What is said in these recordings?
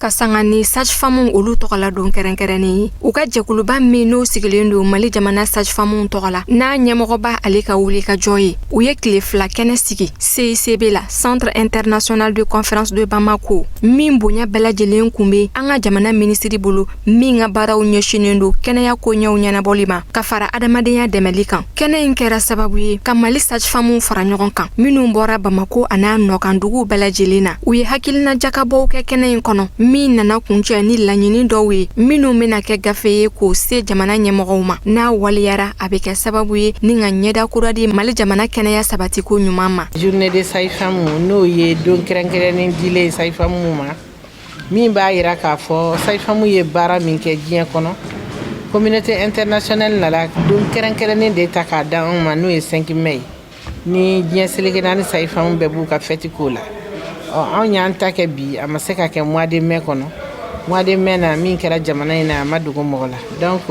ka sanga ni sage-femme olu tɔgɔla don kɛrɛnkɛrɛnnen u ka jɛkuluba min n'o sigilen don Mali jamana sage-femme tɔgɔla n'a ɲɛmɔgɔba ale ka wuli ka jɔ ye u ye tile fila kɛnɛ sigi CICB la Centre International de Conférence de Bamako min bonya bɛɛ lajɛlen kun be an ka jamana ministri bolo min ka baaraw ɲɛsinen don kɛnɛya ko ɲɛw ɲɛnabɔli ma ka fara adamadenya dɛmɛli kan kɛnɛ in kɛra sababu ye ka Mali sage-femme fara ɲɔgɔn kan minnu bɔra Bamako an'a nɔkandugu bɛɛ lajɛlen na u ye hakilina jakabɔw kɛ kɛnɛ in kɔnɔ min nana kuncɛ ni laɲini dɔw ye minnu bena kɛ gafe ye k'o se jamana ɲɛmɔgɔw ma n'a waliyara a bɛ kɛ sababu ye ni ka ɲɛda kura di Mali jamana kɛnɛya sabatiko ɲuman ma. Journée de sage-femme n'o ye don kɛrɛnkɛrɛnnen dilen sage-femme ma min b'a yira k'a fɔ sage-femme ye baara min kɛ diɲɛ kɔnɔ communauté internationale nana don kɛrɛnkɛrɛnnen de ta k'a da anw ma n'o ye 5 mai ni diɲɛ seleke naani sage-femme bɛɛ b'u ka fête ko la. Anw y'an ta kɛ bi a ma se ka kɛ mois de mai kɔnɔ mois de mai na min kɛra jamana in na a ma dogo mɔgɔ la donc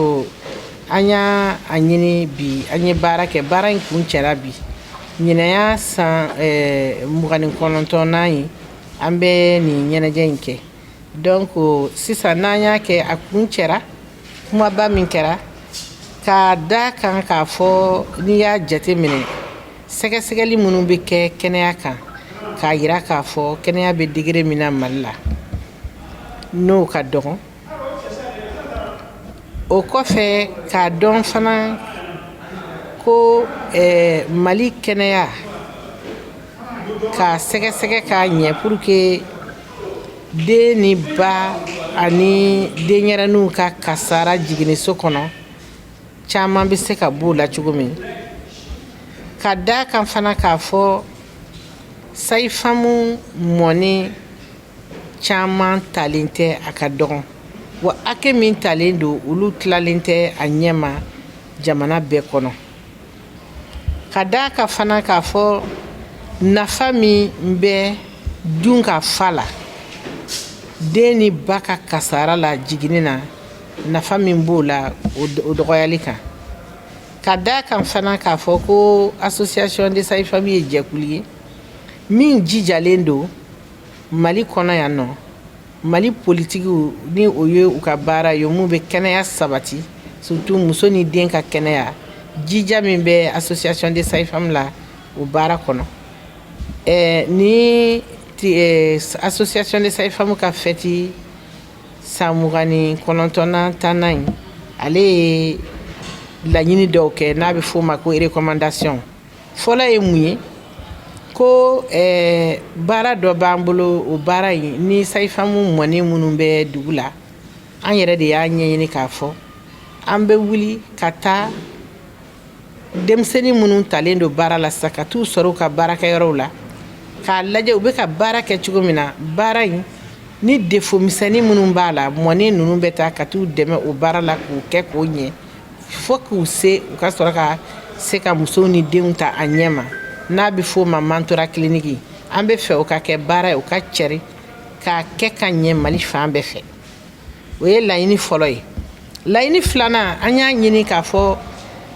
an y'a ɲini bi an ye baara kɛ baara in kun cɛra bi ɲinɛya san 29nan ye an bɛ nin ɲɛnajɛ in kɛ donc sisan n'an y'a kɛ a kun cɛra kumaba min kɛra k'a da kan k'a fɔ n'i y'a jate minɛ sɛgɛsɛgɛli minnu bɛ kɛ kɛnɛya kan k'a yira k'a fɔ kɛnɛya bɛ degré min na Mali la n'o ka dɔgɔ o kɔfɛ k'a dɔn fana ko Mali kɛnɛya ka sɛgɛsɛgɛ k'a ɲɛ pour que den ni ba ani denyɛrɛninw ka kasara jiginniso kɔnɔ caman bɛ se ka b'o la cogo min ka da kan fana k'a fɔ sage-femme mɔni caman talen tɛ a ka dɔgɔn wa hakɛ min talen don olu tilalen tɛ a ɲɛma jamana bɛɛ kɔnɔ ka da ka fana k'a fɔ nafa min bɛ dun ka fa la den ni ba ka kasara la jiginni na nafa min b'o la o dɔgɔyali kan ka da kan fana k'a fɔ ko association des sages-femmes ye jɛkulu ye min jijalen don Mali kɔnɔ yan nɔ Mali politikiw ni o ye u ka baara ye mun bɛ kɛnɛya sabati surtout muso ni den ka kɛnɛya jija min bɛ association des sages-femmes la o baara kɔnɔ ni association des sages-femmes ka fête san 29nan tannan in ale ye laɲini dɔw kɛ n'a bɛ f'o ma ko recommandation fɔlɔ ye mun ye ko baara dɔ b'an bolo o baara in ni sage-femme mɔni minnu bɛ dugu la an yɛrɛ de y'a ɲɛɲini k'a fɔ an bɛ wuli ka taa denmisɛnnin minnu talen don baara la sisan ka t'u sɔrɔ u ka baarakɛyɔrɔw la k'a lajɛ u bɛ ka baara kɛ cogo min na baara in ni défaut misɛnnin minnu b'a la mɔni ninnu bɛ taa ka t'u dɛmɛ o baara la k'u kɛ k'o ɲɛ fo k'u se u ka sɔrɔ ka se ka musow ni denw ta a ɲɛ ma n'a bɛ f'o ma mentorat clinique an bɛ fɛ o ka kɛ baara ye o ka cɛri k'a kɛ ka ɲɛ Mali fan bɛɛ fɛ o ye laɲini fɔlɔ ye laɲini filanan an y'a ɲini k'a fɔ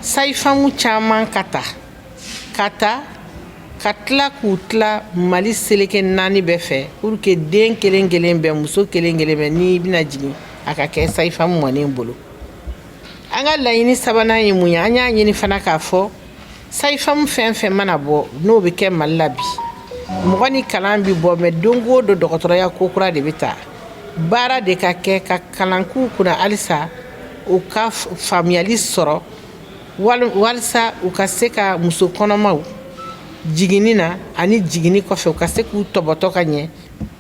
sage-femme caman ka tila k'u tila Mali seleke naani bɛɛ fɛ pour que den kelen kelen bɛɛ muso kelen kelen bɛɛ n'i bɛna jigin a ka kɛ sage-femme mɔni bolo an ka laɲini sabanan ye mun ye an y'a ɲini fana k'a fɔ sage-femme fɛn fɛn mana bɔ n'o bɛ kɛ Mali la bi mɔgɔ ni kalan bi bɔ mais don o don dɔgɔtɔrɔya ko kura de bɛ taa baara de ka kɛ ka kalan k'u kunna halisa u ka faamuyali sɔrɔ walisa u ka se ka muso kɔnɔmaw jiginni na ani jiginni kɔfɛ u ka se k'u tɔbɔtɔ ka ɲɛ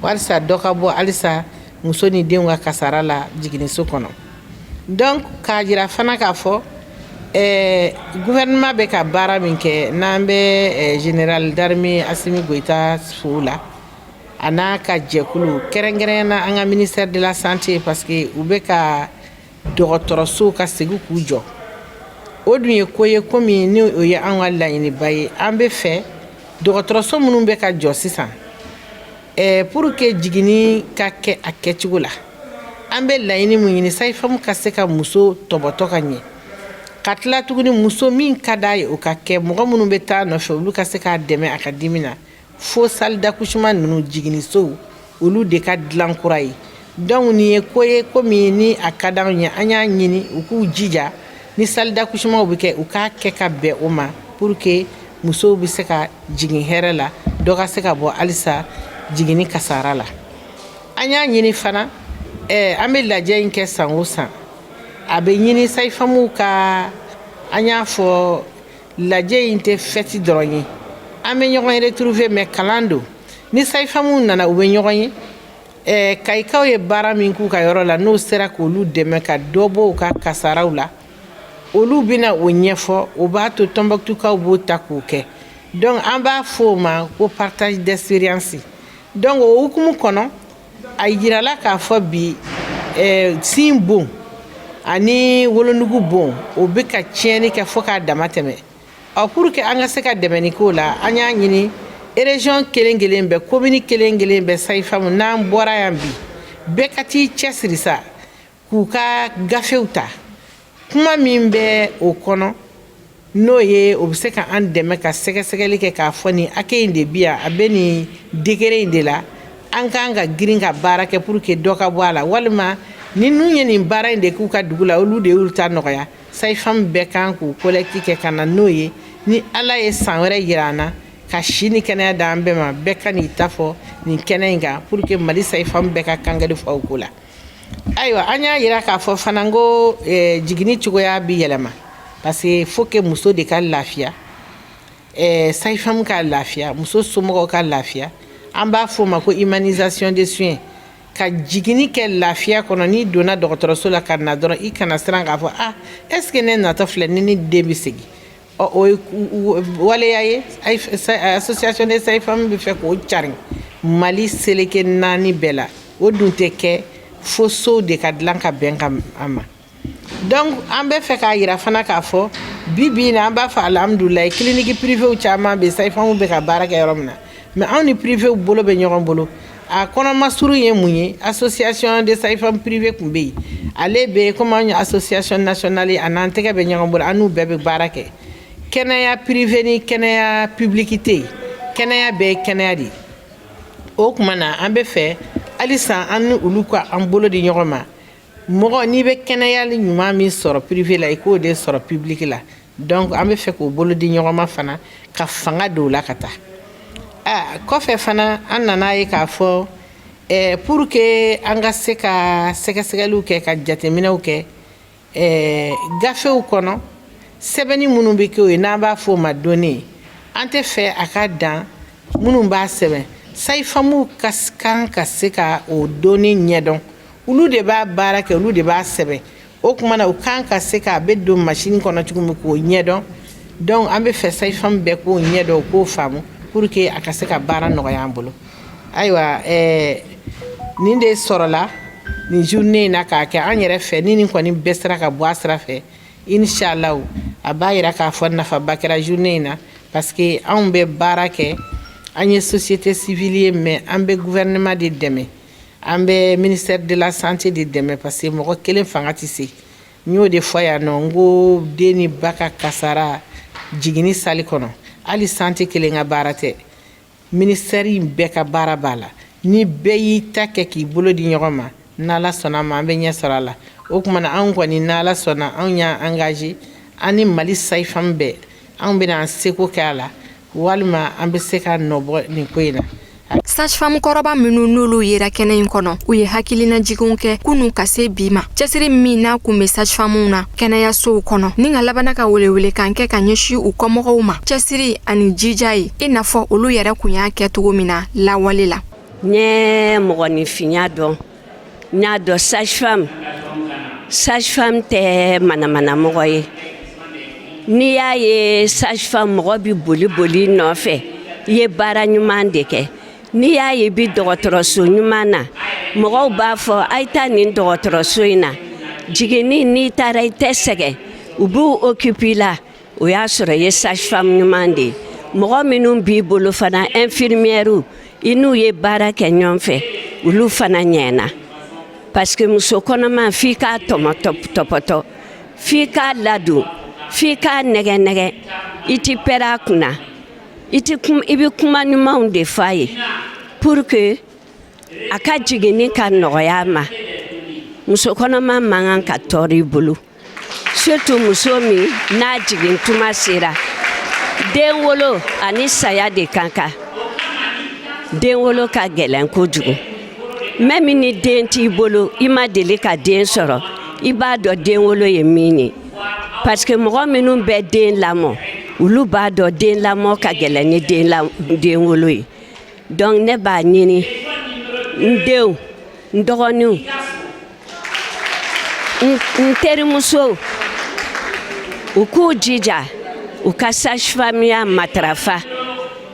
walisa dɔ ka bɔ halisa muso ni denw ka kasara la jiginniso kɔnɔ donc k'a jira fana k'a fɔ gouvernement bɛ ka baara min kɛ n'an bɛ général d'armée Assimi Goïta fo la a n'a ka jɛkulu kɛrɛnkɛrɛnna an ka ministère de la santé parce que u bɛ ka dɔgɔtɔrɔsow ka segin k'u jɔ o dun ye ko ye komi ni o ye an ka laɲiniba ye an bɛ fɛ dɔgɔtɔrɔso minnu bɛ ka jɔ sisan pour que jiginni ka kɛ a kɛcogo la an bɛ laɲini mun ɲini sage-femme ka se ka muso tɔbɔtɔ ka ɲɛ ka tila tuguni muso min ka d'a ye o ka kɛ mɔgɔ minnu bɛ taa nɔfɛ olu ka se k'a dɛmɛ a ka dimi na fo salle d'accouchement ninnu jiginnisow olu de ka dilan kura ye donc nin ye ko ye komi ni a ka d'anw ye an y'a ɲini u k'u jija ni salle d'accouchement bɛ kɛ u k'a kɛ ka bɛn o ma pour que musow bɛ se ka jigin hɛrɛ la dɔ ka se ka bɔ halisa jiginni kasara la an y'a ɲini fana an bɛ lajɛ in kɛ san o san a bɛ ɲini sayifamuw ka an y'a fɔ lajɛ in tɛ fɛti dɔrɔn ye an bɛ ɲɔgɔn retrouver mais kalan don ni sayifamuw nana u bɛ ɲɔgɔn ye kayikaw ye baara min k'u ka yɔrɔ la n'o sera k'olu dɛmɛ ka dɔ bɔ u ka kasaraw la olu bɛna o ɲɛfɔ o b'a to Tɔnbɔkutukaw b'o ta k'o kɛ donc an b'a fɔ o ma ko partage d'expérience donc o hukumu kɔnɔ a yirala k'a fɔ bi sin bon ani wolonugu bon o bɛ ka tiɲɛni kɛ fo k'a dama tɛmɛ pour que an ka se ka dɛmɛni k'o la an y'a ɲini région kelen kelen bɛɛ commune kelen kelen bɛɛ sayifamu n'an bɔra yan bi bɛɛ ka t'i cɛsiri sa k'u ka gafew ta kuma min bɛ o kɔnɔ n'o ye o bɛ se ka an dɛmɛ ka sɛgɛsɛgɛli kɛ k'a fɔ nin hakɛ in de bi yan a bɛ nin degré in de la an kan ka girin ka baara kɛ pour que dɔ ka bɔ a la walima ni nun ye nin baara in de k'u ka dugu la olu de y'u ta nɔgɔya sayifamu bɛɛ kan k'u collecte kɛ ka na n'o ye ni ala ye san wɛrɛ yira an na ka si ni kɛnɛya d'an bɛɛ ma bɛɛ ka n'i ta fɔ nin kɛnɛ in kan pour que Mali sayifamu bɛɛ ka kangari fɔ o ko la ayiwa an y'a yira k'a fɔ fana ko jiginni cogoya bi yɛlɛma parce que faut que muso de ka lafiya sayifamu ka lafiya muso somɔgɔw ka lafiya an b'a fɔ o ma ko humanisation des soins ka jiginni kɛ lafiya kɔnɔ n'i donna dɔgɔtɔrɔso la ka na dɔrɔn i kana siran k'a fɔ est ce que ne natɔ filɛ ni ne den bɛ segin o ye waleya ye association des sages-femmes bɛ fɛ k'o carin Mali seleke 4 bɛɛ la o dun tɛ kɛ fo sow de ka dilan ka bɛn ka an ma donc an bɛ fɛ k'a yira fana k'a fɔ bi na an b'a fɔ alhamdulilayi clinique privée caman bɛ sages-femmes bɛ ka baara kɛ yɔrɔ min na mais anw ni privée bolo bɛ ɲɔgɔn bolo a kɔnɔma suru ye mun ye association des sages-femmes privées kun bɛ yen ale bɛ comme anw ye association nationale a n'an tɛgɛ bɛ ɲɔgɔn bolo an n'u bɛɛ bɛ baara kɛ kɛnɛya privé ni kɛnɛya publique tɛ yen kɛnɛya bɛɛ ye kɛnɛya de ye o tuma na an bɛ fɛ halisa an ni olu ka an bolo di ɲɔgɔn ma mɔgɔ n'i bɛ kɛnɛyali ɲuman min sɔrɔ privé la i k'o de sɔrɔ publique la donc an bɛ fɛ k'o bolo di ɲɔgɔn ma fana ka fanga don o la ka taa kɔfɛ fana an nana ye k'a fɔ pour que an ka se ka sɛgɛsɛgɛliw kɛ ka jateminɛw kɛ gafew kɔnɔ sɛbɛnni minnu bɛ kɛ o ye n'an b'a fɔ o ma données an tɛ fɛ a ka dan minnu b'a sɛbɛn sayifamuw kan ka se ka o données ɲɛdɔn olu de b'a baara kɛ olu de b'a sɛbɛn o tuma na u kan ka se k'a bɛ don machine kɔnɔ cogo min k'o ɲɛdɔn donc an bɛ fɛ sayifamu bɛɛ k'o ɲɛdɔn k'o faamu pour que a ka se ka baara nɔgɔya an bolo ayiwa nin de sɔrɔla nin journée in na k'a kɛ an yɛrɛ fɛ ni nin kɔni bɛɛ sera ka bɔ a sira fɛ inshallah a b'a yira k'a fɔ nafaba kɛra journée in na parce que anw bɛ baara kɛ an ye société civile ye mais an bɛ gouvernement de dɛmɛ an bɛ ministère de la santé de dɛmɛ parce que mɔgɔ kelen fanga tɛ se n y'o de fɔ yan nɔ n ko den ni ba ka kasara jiginni salle kɔnɔ hali santé kelen ka baara tɛ ministère in bɛɛ ka baara b'a la ni bɛɛ y'i ta kɛ k'i bolo di ɲɔgɔn ma n'Ala sɔnna ma an bɛ ɲɛ sɔrɔ a la o tuma na anw kɔni n'Ala sɔnna anw y'an engagé an ni Mali sayifamu bɛɛ anw bɛna an seko kɛ a la walima an bɛ se ka nɔbɔ nin ko in na. Sage-femme kɔrɔba minnu n'olu yera kɛnɛ in kɔnɔ u ye hakilinajiginw kɛ kunun ka se bi ma cɛsiri min n'a kun bɛ sage-femmew na kɛnɛyasow kɔnɔ ni ka labana ka welewele kan kɛ ka ɲɛsin u kɔmɔgɔw ma cɛsiri ani jija ye i n'a fɔ olu yɛrɛ kun y'a kɛ cogo min na lawale la. N ye mɔgɔninfinya dɔn n y'a dɔn sage-femme tɛ manamanamɔgɔ ye n'i y'a ye sage-femme mɔgɔ bi boli nɔfɛ i ye baara ɲuman de kɛ n'i y'a ye bi dɔgɔtɔrɔso ɲuman na mɔgɔw b'a fɔ a' ye taa nin dɔgɔtɔrɔso in na jiginni n'i taara i tɛ sɛgɛn u b'u occuper la o y'a sɔrɔ i ye sage-femme ɲuman de ye mɔgɔ minnu b'i bolo fana infirmières i n'u ye baara kɛ ɲɔgɔn fɛ olu fana ɲɛna parce que muso kɔnɔma f'i k'a tɔpɔtɔ f'i k'a ladon f'i k'a nɛgɛ i ti pɛrɛ a kunna i bɛ kuma ɲumanw de f'a ye pour que a ka jiginni ka nɔgɔya a ma muso kɔnɔma man kan ka tɔɔrɔ i bolo surtout muso min n'a jigin tuma sera den wolo ani saya de kan kan den wolo ka gɛlɛn kojugu même ni den t'i bolo i ma deli ka den sɔrɔ i b'a dɔn den wolo ye min ye parce que mɔgɔ minnu bɛ den lamɔ olu b'a dɔn den lamɔ ka gɛlɛn ni den wolo ye donc ne b'a ɲini n denw n dɔgɔninw n terimusow u k'u jija u ka sage-famiya matarafa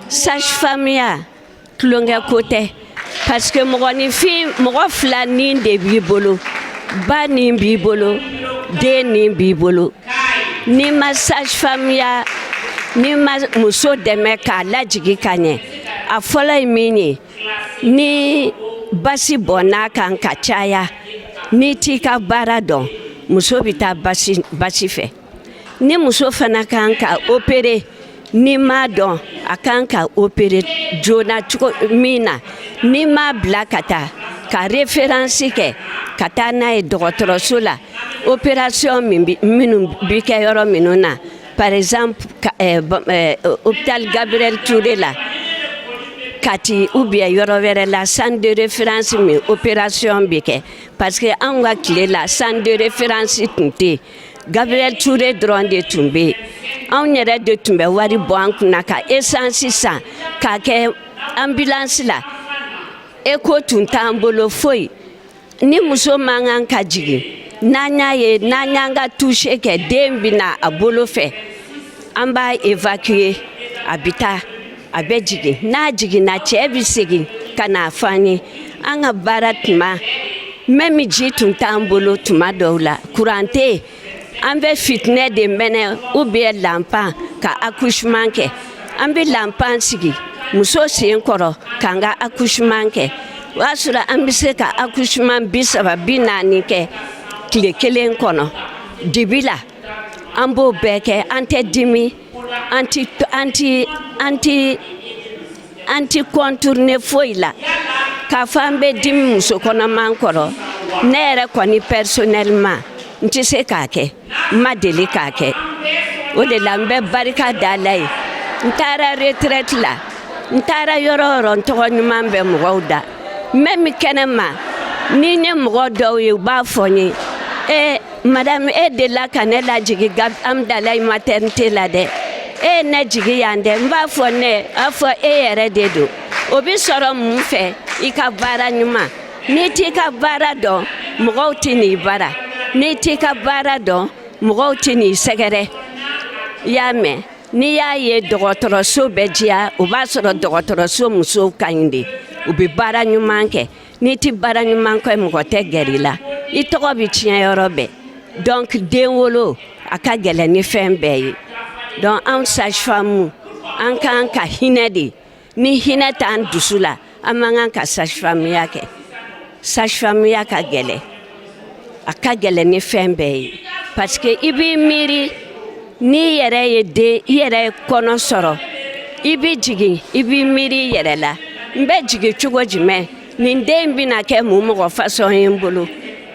sage-famiya tulonkɛ ko tɛ parce que mɔgɔ fila nin de b'i bolo ba nin b'i bolo den nin b'i bolo n'i ma sage-famiya n'i ma muso dɛmɛ k'a lajigi ka ɲɛ a fɔlɔ ye min ye ni basi bɔnn'a kan ka caya n'i t'i ka baara dɔn muso bɛ taa basi fɛ ni muso fana kan ka opérer n'i m'a dɔn a kan ka opérer joona cogo min na n'i m'a bila ka taa ka référence kɛ ka taa n'a ye dɔgɔtɔrɔso la opération minnu bi kɛ yɔrɔ minnu na par exemple hôpital Gabriel Touré la Kati ou bien yɔrɔ wɛrɛ la centre de référence min opération bɛ kɛ parce que anw ka tile la centre de référence tun tɛ yen Gabriel Touré dɔrɔn de tun bɛ yen anw yɛrɛ de tun bɛ wari bɔ an kunna ka essence san k'a kɛ ambulance la écho tun t'an bolo foyi ni muso man kan ka jigin n'an y'a ye n'an y'an ka touche kɛ den bɛ na a bolo fɛ an b'a évacuer a bɛ taa a bɛ jigin n'a jiginna cɛ bɛ segin ka n'a fɔ an ye an ka baara tuma même ji tun t'an bolo tuma dɔw la courant tɛ yen an bɛ fitinɛ de mɛnɛ ou bien lampan ka accouchement kɛ an bɛ lampan sigi muso sen kɔrɔ k'an ka accouchement kɛ o y'a sɔrɔ an bɛ se ka accouchement 30 40 kɛ tile kelen kɔnɔ dibi la an b'o bɛɛ kɛ an tɛ dimi an ti contourner foyi la k'a fɔ an bɛ dimi muso kɔnɔman kɔrɔ ne yɛrɛ kɔni personnellement n tɛ se k'a kɛ n ma deli k'a kɛ o de la n bɛ barika da Ala ye n taara retraite la n taara yɔrɔ o yɔrɔ n tɔgɔ ɲuman bɛ mɔgɔw da même kɛnɛma ni n ye mɔgɔ dɔw ye u b'a fɔ n ye madame e delila ka ne lajigi Amdalayi maternité la dɛ e ne jigi yan dɛ n b'a fɔ ne a fɔ e yɛrɛ de don o bɛ sɔrɔ mun fɛ i ka baara ɲuman n'i t'i ka baara dɔn mɔgɔw tɛ n'i bara n'i t'i ka baara dɔn mɔgɔw tɛ n'i sɛgɛrɛ i y'a mɛn n'i y'a ye dɔgɔtɔrɔso bɛ diya o b'a sɔrɔ dɔgɔtɔrɔso musow ka ɲi de u bɛ baara ɲuman kɛ n'i tɛ baara ɲuman kɛ mɔgɔ tɛ gɛrɛ i la i tɔgɔ bɛ tiɲɛ yɔrɔ bɛɛ donc den wolo a ka gɛlɛn ni fɛn bɛɛ ye donc anw sage-femme an kan ka hinɛ de ni hinɛ t'an dusu la an man kan ka sage-fammeya kɛ sage-fammeya ka gɛlɛn a ka gɛlɛn ni fɛn bɛɛ ye parce que i b'i miiri n'i yɛrɛ ye den i yɛrɛ ye kɔnɔ sɔrɔ i b'i jigin i b'i miiri i yɛrɛ la n bɛ jigin cogo jumɛn nin den bɛna kɛ mun mɔgɔ fasɔn ye n bolo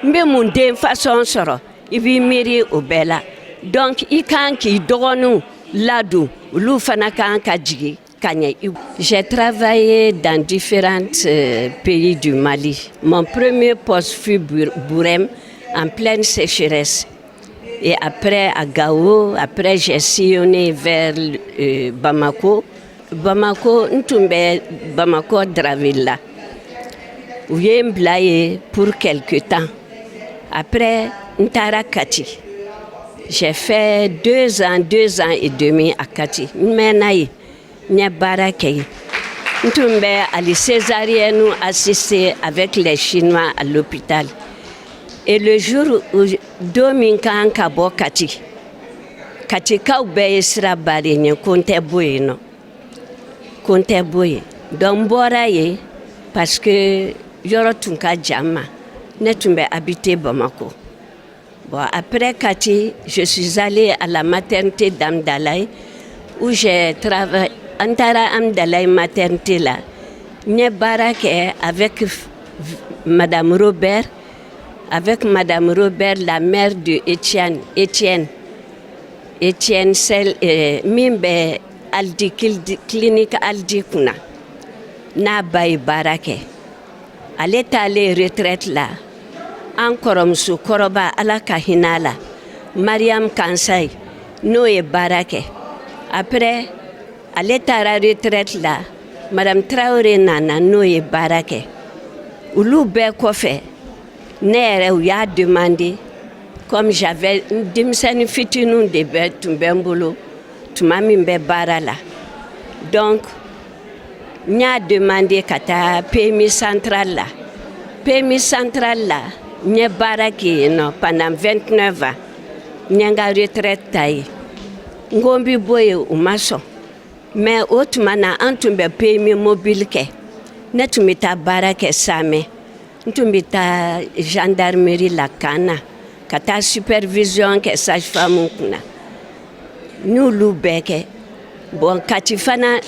n bɛ mun den fasɔn sɔrɔ i b'i miiri o bɛɛ la donc i kan k'i dɔgɔninw ladon olu fana kan ka jigin ka ɲɛ. J'ai travaillé dans différents pays du Mali. Mon premier poste fut Bourem en pleine sécheresse. Et après à Gao, après j'ai sillonné vers Bamako. Bamako, n tun bɛ Bamako Draville la. U ye n bila ye pour quelque temps. Après, n taara Kati. J'ai fait 2 ans et demi à Kati. N mɛnna yen, n ye baara kɛ yen. N tun bɛ hali césarienne assister avec les Chinois à l'hôpital. Et le jour où don min kan ka bɔ Kati, Katikaw bɛɛ ye sira bari n ye ko n tɛ bɔ yen nɔ. Ko n tɛ bɔ yen. Donc n bɔra yen parce que yɔrɔ tun ka jan n ma. Ne tun bɛ habiter Bamako. Bon, après Kati, je suis allée à la maternité d'Amdalayi où j'ai travaillé. En taara Amdalayi maternité la, n ye baara kɛ avec Madame Robert, avec Madame Robert, la mère de Étienne, celle min bɛ Aldi clinique Aldi kunna n'a ba ye baara kɛ ale taalen retraite la an kɔrɔmuso kɔrɔba Ala ka hinɛ a la Mariam Kansayi n'o ye baara kɛ après ale taara retraite la Madame Traoré nana n'o ye baara kɛ olu bɛɛ kɔfɛ ne yɛrɛ u y'a demandé comme j'avais denmisɛnnin fitininw de tun bɛ n bolo tuma min bɛ baara la donc n y'a demandé ka taa PMI centrale la PMI centrale la n ye baara kɛ yen nɔ pendant 29 ans n ye n ka retraite ta yen n ko n bɛ bɔ yen u ma sɔn mais o tuma na an tun bɛ PMI mobile kɛ ne tun bɛ taa baara kɛ Samɛ n tun bɛ taa gendarmerie la Kana ka taa supervision kɛ sage-femme kunna n y'olu bɛɛ kɛ bon Kati fana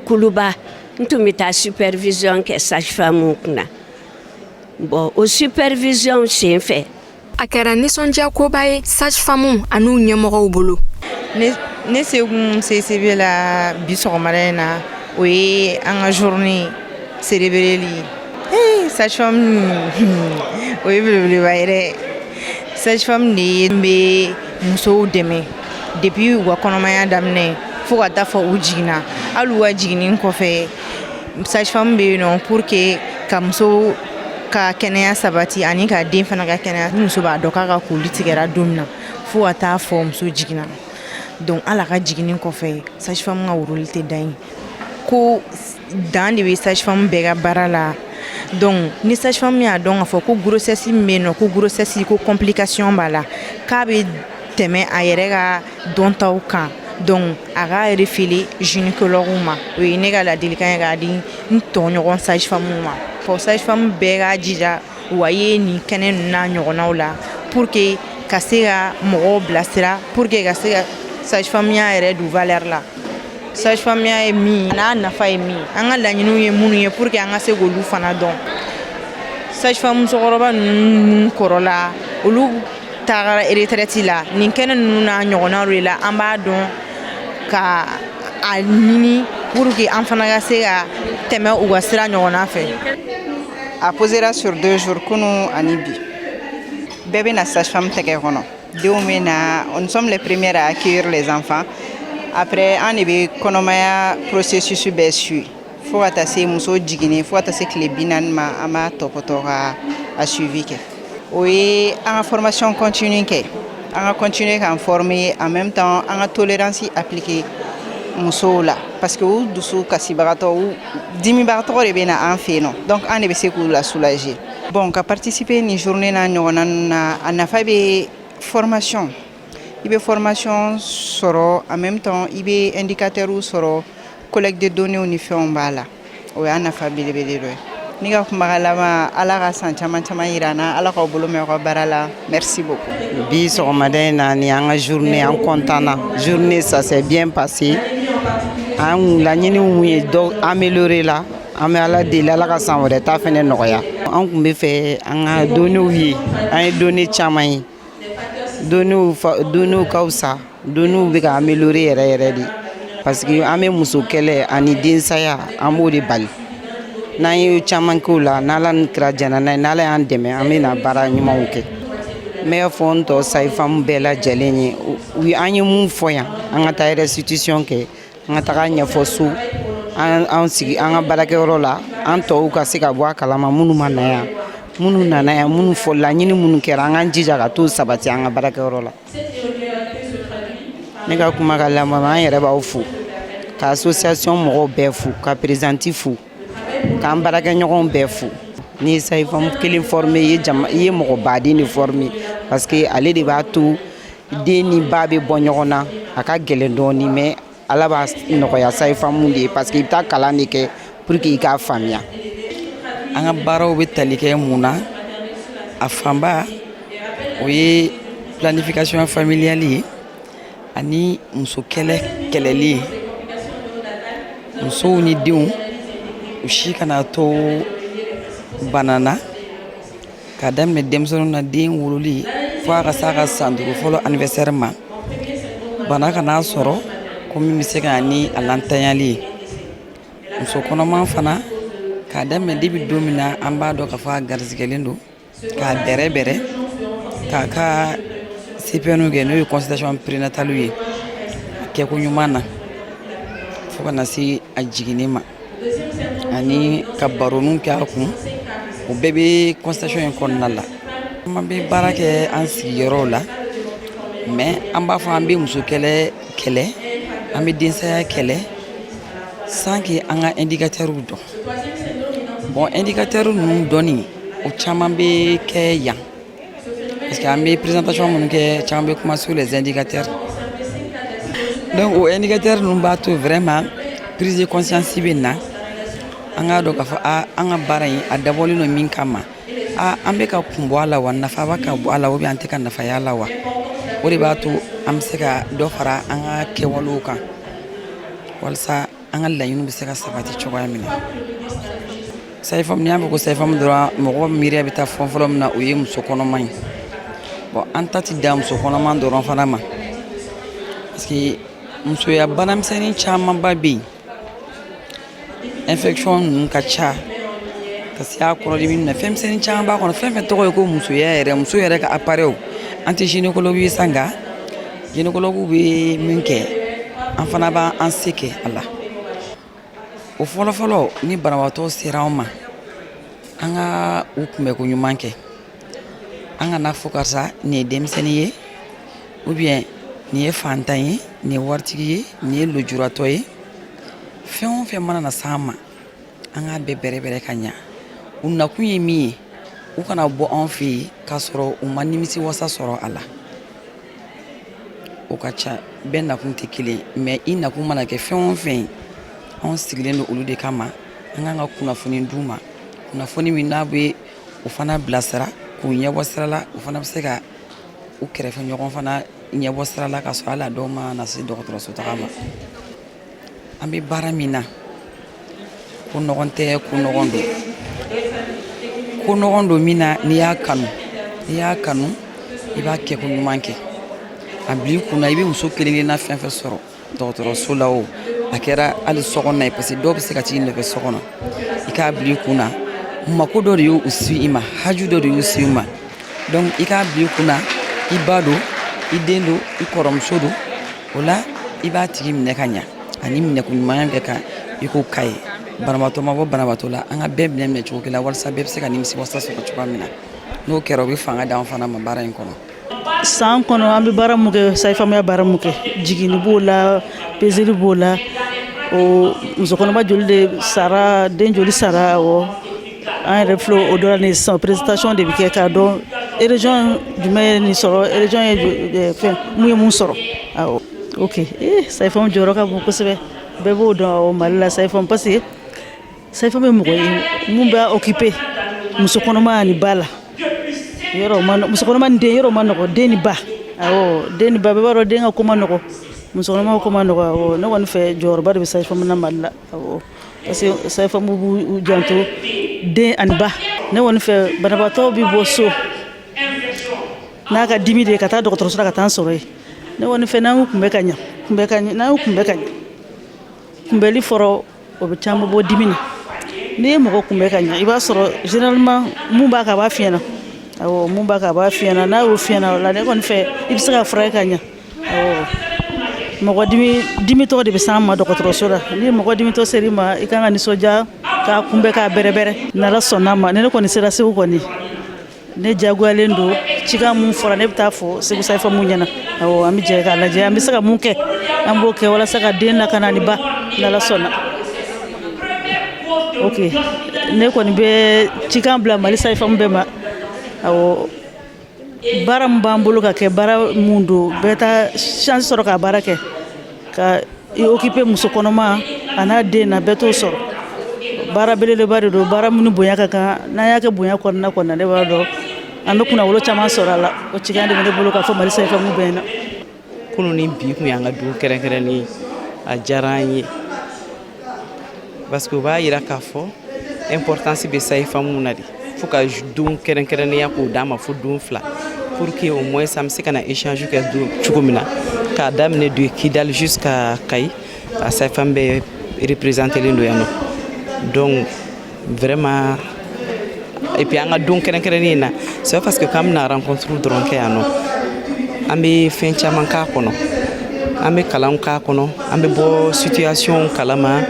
Kuluba n tun bɛ taa supervision kɛ sage-femme kunna bon o supervision sen fɛ a kɛra nisɔndiya koba ye sage-femme an'u ɲɛmɔgɔw bolo. Ne sekun CCB la bi sɔgɔmada in na o ye an ka journée cérébrale sage-femme o ye belebeleba yɛrɛ sage-femme de bɛ musow dɛmɛ depuis u ka kɔnɔmaya daminɛ fo ka taa fɔ u jiginna hali u ka jiginni kɔfɛ sage-femme bɛ yen nɔ pour que ka muso ka kɛnɛya sabati ani ka den fana ka kɛnɛya ni muso b'a dɔn k'a ka koli tigɛra don min na fo ka taa fɔ muso jiginna donc ala ka jiginni kɔfɛ sage-femme ka rôle tɛ dan ye ko dan de bɛ sage-femme bɛɛ ka baara la donc ni sage-femme y'a dɔn k'a fɔ ko grossesse min bɛ yen nɔ ko grossesse ko complication b'a la k'a bɛ tɛmɛ a yɛrɛ ka dɔntaw kan donc a k'a référer gynécologue ma o ye ne ka ladilikan ye k'a di n tɔɲɔgɔn sage-femme ma fɔ sage-femme bɛɛ k'a jija wa ye nin kɛnɛ ninnu n'a ɲɔgɔnnaw la pour que ka se ka mɔgɔw bilasira pour que ka se ka sage-femme yɛrɛ du valeur la sage-femme ye min n'a nafa ye min an ka laɲiniw ye minnu ye pour que an ka se k'olu fana dɔn sage-femme musokɔrɔba ninnu kɔrɔla olu taara retraite la nin kɛnɛ ninnu n'a ɲɔgɔnnaw de la an b'a dɔn ka a ɲini pour que an fana ka se ka tɛmɛ u ka sira ɲɔgɔnna fɛ. A posera sur 2 jours kunu ani bi bɛɛ bɛ na sage-femme tɛgɛ kɔnɔ denw bɛ na nous sommes les premières à accueillir les enfants après an de bɛ kɔnɔmaya processus bɛɛ suit fo ka taa se muso jiginni fo ka taa se tile 40 ma an b'a tɔpɔtɔ ka a suivi kɛ o ye an ka formation continue kɛ an ka continuer k'an former en même temps an ka tolérance appliquer musow la parce que u dusu kasibagatɔ u dimibagatɔ de bɛ na an fɛ yen nɔ donc an de bɛ se k'u la soulager bon ka participer ni journée n'a ɲɔgɔnna ninnu na a nafa bɛ formation i bɛ formation sɔrɔ en même temps i bɛ indicateurs sɔrɔ collecte de données ni fɛnw b'a la o y'a nafa belebele dɔ ye ne ka kumakan laban ala ka san caman caman yira an na ala k'aw bolo mɛn aw ka baara la merci beaucoup. Bi sɔgɔmada in na ni an ka journée an content na journée ça s'est bien passé an laɲiniw ye dɔ améliorer la an bɛ ala deli ala ka san wɛrɛ ta fɛnɛ nɔgɔya an tun bɛ fɛ an ka données ye an ye données caman ye données ka fisa données bɛ ka améliorer yɛrɛ yɛrɛ de parce que an bɛ muso kɛlɛ ani densaya an b'o de bali n'an ye caman k'o la n'ala ni kira jɛna n'a ye n'ala y'an dɛmɛ an bɛ na baara ɲumanw kɛ n bɛ fɔ n tɔ sage-femme bɛɛ lajɛlen ye an ye mun fɔ yan an ka taa restitution kɛ an ka taga ɲɛfɔ so an sigi an ka baarakɛyɔrɔ la an tɔw ka se ka bɔ a kalama minnu ma na yan minnu nana yan minnu fɔ laɲini minnu kɛra an k'an jija ka t'o sabati an ka baarakɛyɔrɔ la ne ka kuma ka laban an yɛrɛ b'aw fo ka association mɔgɔw bɛɛ fo ka présidente fo k'an baarakɛɲɔgɔnw bɛɛ fo ni sage-femme kelen former i ye mɔgɔ baden de former parce que ale de b'a to den ni ba bɛ bɔ ɲɔgɔn na a ka gɛlɛn dɔɔni mais ala b'a nɔgɔya sage-femme de ye parce que i bɛ taa kalan de kɛ pour que i k'a faamuya. An ka baaraw bɛ tali kɛ mun na a fanba o ye planification familiale ye ani muso kɛlɛli ye musow ni denw u si kana to banana k'a daminɛ denmisɛnninw na den wololi fo a ka s'a ka san 5 fɔlɔ anniversaire ma bana kana sɔrɔ ko min bɛ se ka ni a lantanyali ye muso kɔnɔma fana k'a daminɛ depuis don min na an b'a dɔn k'a fɔ a garisigɛlen don k'a bɛrɛbɛrɛ k'a ka CPN kɛ n'o ye consultation prénatale ye kɛko ɲuman na fo ka na se a jiginni ma ani ka baronu kɛ a kun o bɛɛ bɛ consultation in kɔnɔna la an bɛ baara kɛ an sigiyɔrɔw la mais an b'a fɔ an bɛ muso kɛlɛ an bɛ densaya kɛlɛ sans que an ka indicateurs dɔn bon indicateurs ninnu dɔnni o caman bɛ kɛ yan parce que an bɛ présentation minnu kɛ caman bɛ kuma sur les indicateurs donc o indicateurs ninnu b'a to vraiment prise de conscience bɛ na an k'a dɔn k'a fɔ an ka baara in a dabɔlen don min kama an bɛ ka kun bɔ a la wa nafa b'a ka bɔ a la ou bien an tɛ ka nafa y'a la wa o de b'a to an bɛ se ka dɔ fara an ka kɛwalew kan walasa an ka laɲiniw bɛ se ka sabati cogoya min na sayifamu n'i y'a fɔ ko sayifamu dɔrɔn mɔgɔ miiriya bɛ taa fɛn fɔlɔ min na o ye muso kɔnɔma ye bon an ta ti da muso kɔnɔma dɔrɔn fana ma parce que musoya banamisɛnnin camanba bɛ yen infection ninnu ka ca ka se a kɔrɔdimi na fɛn misɛnnin caman b'a kɔnɔ fɛn fɛn tɔgɔ ye ko musoya yɛrɛ muso yɛrɛ ka appareil an tɛ gynécologue ye sa nka gynécologue bɛ min kɛ an fana b'an se kɛ a la o fɔlɔfɔlɔ ni banabaatɔ sera an ma an ka u kunbɛko ɲuman kɛ an kana fɔ karisa nin ye denmisɛnnin ye ou bien nin ye fantan ye nin ye waritigi ye nin ye lujuratɔ ye fɛn o fɛn mana na s'an ma an k'a bɛɛ bɛrɛbɛrɛ ka ɲa u nakun ye min ye u kana bɔ anw fɛ yen k'a sɔrɔ u ma nimisi wasa sɔrɔ a la o ka ca bɛɛ nakun tɛ kelen mais i nakun mana kɛ fɛn o fɛn ye anw sigilen don olu de kama an kan ka kunnafoni d'u ma kunnafoni min n'a bɛ u fana bilasira k'u ɲɛbɔ sira la u fana bɛ se ka u kɛrɛfɛ ɲɔgɔn fana ɲɛbɔ sira la k'a sɔrɔ hali a dɔw ma na se dɔgɔtɔrɔso taga ma an bɛ baara min na ko nɔgɔn tɛ ko nɔgɔn don ko nɔgɔn don min na n'i y'a kanu i b'a kɛ ko ɲuman kɛ a bila i kunna i bɛ muso kelen-kelenna fɛn fɛn sɔrɔ dɔgɔtɔrɔso la o a kɛra hali sɔkɔnɔ ye parce que dɔw bɛ se ka t'i nɔfɛ sɔkɔnɔ i k'a bila i kunna mako dɔ de y'u se i ma haju dɔ de y'u se i ma donc i k'a bila i kunna i ba don i den don i kɔrɔmuso don o la i b'a tigi minɛ ka ɲa ani minɛko ɲumanya bɛ kan i k'o k'a ye banabaatɔ ma bɔ banabaatɔ la an ka bɛɛ minɛ cogo kelen walasa bɛɛ bɛ se ka nimisi wasa sɔrɔ cogoya min na n'o kɛra o bɛ fanga d'an fana ma baara in kɔnɔ san kɔnɔ an bɛ baara mun kɛ sayifamuya baara mun kɛ jiginni b'o la peseli b'o la o musokɔnɔma joli de sara den joli sara awɔ an yɛrɛ filɛ o dɔ la nin sisan présentation de bɛ kɛ k'a dɔn région jumɛn ye nin sɔrɔ région ye fɛn mun ye mun sɔrɔ awɔ ok sayifamu jɔyɔrɔ ka bon kosɛbɛ bɛɛ b'o dɔn o Mali la sayifamu parce que sayifamu ye mɔgɔ ye mun b'a occupé musokɔnɔma ani ba la musokɔnɔma ni den yɔrɔ ma nɔgɔ den ni ba awɔ den ni ba bɛɛ b'a dɔn den ka ko ma nɔgɔ musokɔnɔma ko ma nɔgɔ awɔ ne kɔni fɛ jɔyɔrɔba de bɛ sayifamu na Mali la awɔ parce que sayifamu b'u janto den ani ba ne kɔni fɛ banabaatɔ bɛ bɔ so n'a ka dimi de ye ka taa dɔgɔtɔrɔso la ka taa an sɔrɔ yen ne kɔni fɛ n'an y'u kunbɛ ka ɲa n'an y'u kunbɛ ka ɲa kunbɛli fɔlɔ o bɛ caman bɔ dimi na n'i ye mɔgɔ kunbɛ ka ɲa i b'a sɔrɔ généralement mun b'a kan a b'a f'i ɲɛna awɔ mun b'a kan a b'a f'i ɲɛna n'a y'o f'i ɲɛna o la ne kɔni fɛ i bɛ se ka furakɛ ka ɲa awɔ mɔgɔ dimitɔ de bɛ s'an ma dɔgɔtɔrɔso la ni mɔgɔ dimitɔ ser'i ma i kan ka nisɔndiya k'a kunbɛ k'a bɛrɛbɛrɛ n'Ala sɔnn'a ma ne kɔni sera Segu kɔni ne jagoyalen don cikan mun fɔra ne bɛ taa fɔ Segu sayifamu ɲɛna awɔ an bɛ jɛ k'a lajɛ an bɛ se ka mun kɛ an b'o kɛ walasa ka den lakana ani ba n'Ala sɔnna ok ne kɔni bɛ cikan bila Mali sayifamu bɛɛ ma awɔ baara min b'an bolo ka kɛ baara mun don bɛɛ taa chance sɔrɔ ka baara kɛ ka i occuper muso kɔnɔma a n'a den na bɛɛ t'o sɔrɔ baara belebeleba de don baara min bonya ka kan n'an y'a kɛ bonya kɔnɔna ne b'a dɔn an bɛ kunnawolo caman sɔrɔ a la o cikan de bɛ ne bolo k'a fɔ Mali sayifamu bɛɛ na kunun ni bi kun y'an ka dugu kɛrɛnkɛrɛnnen a diyara an ye parce que u b'a yira k'a fɔ importance bɛ sayi famu na de fo ka don kɛrɛnkɛrɛnnenya k'o d'a ma fo don 2 pour que au moins an bɛ se ka na échange kɛ don cogo min na k'a daminɛ de Kidal jusqu'à Kayi a sayi famu bɛ représenté len don yan nɔ donc vraiment et puis an ka don kɛrɛnkɛrɛnnen na c'est parce que k'an bɛna rencontre dɔrɔn kɛ yan nɔ an bɛ fɛn caman k'a kɔnɔ an bɛ kalan k'a kɔnɔ an bɛ bɔ situation kalama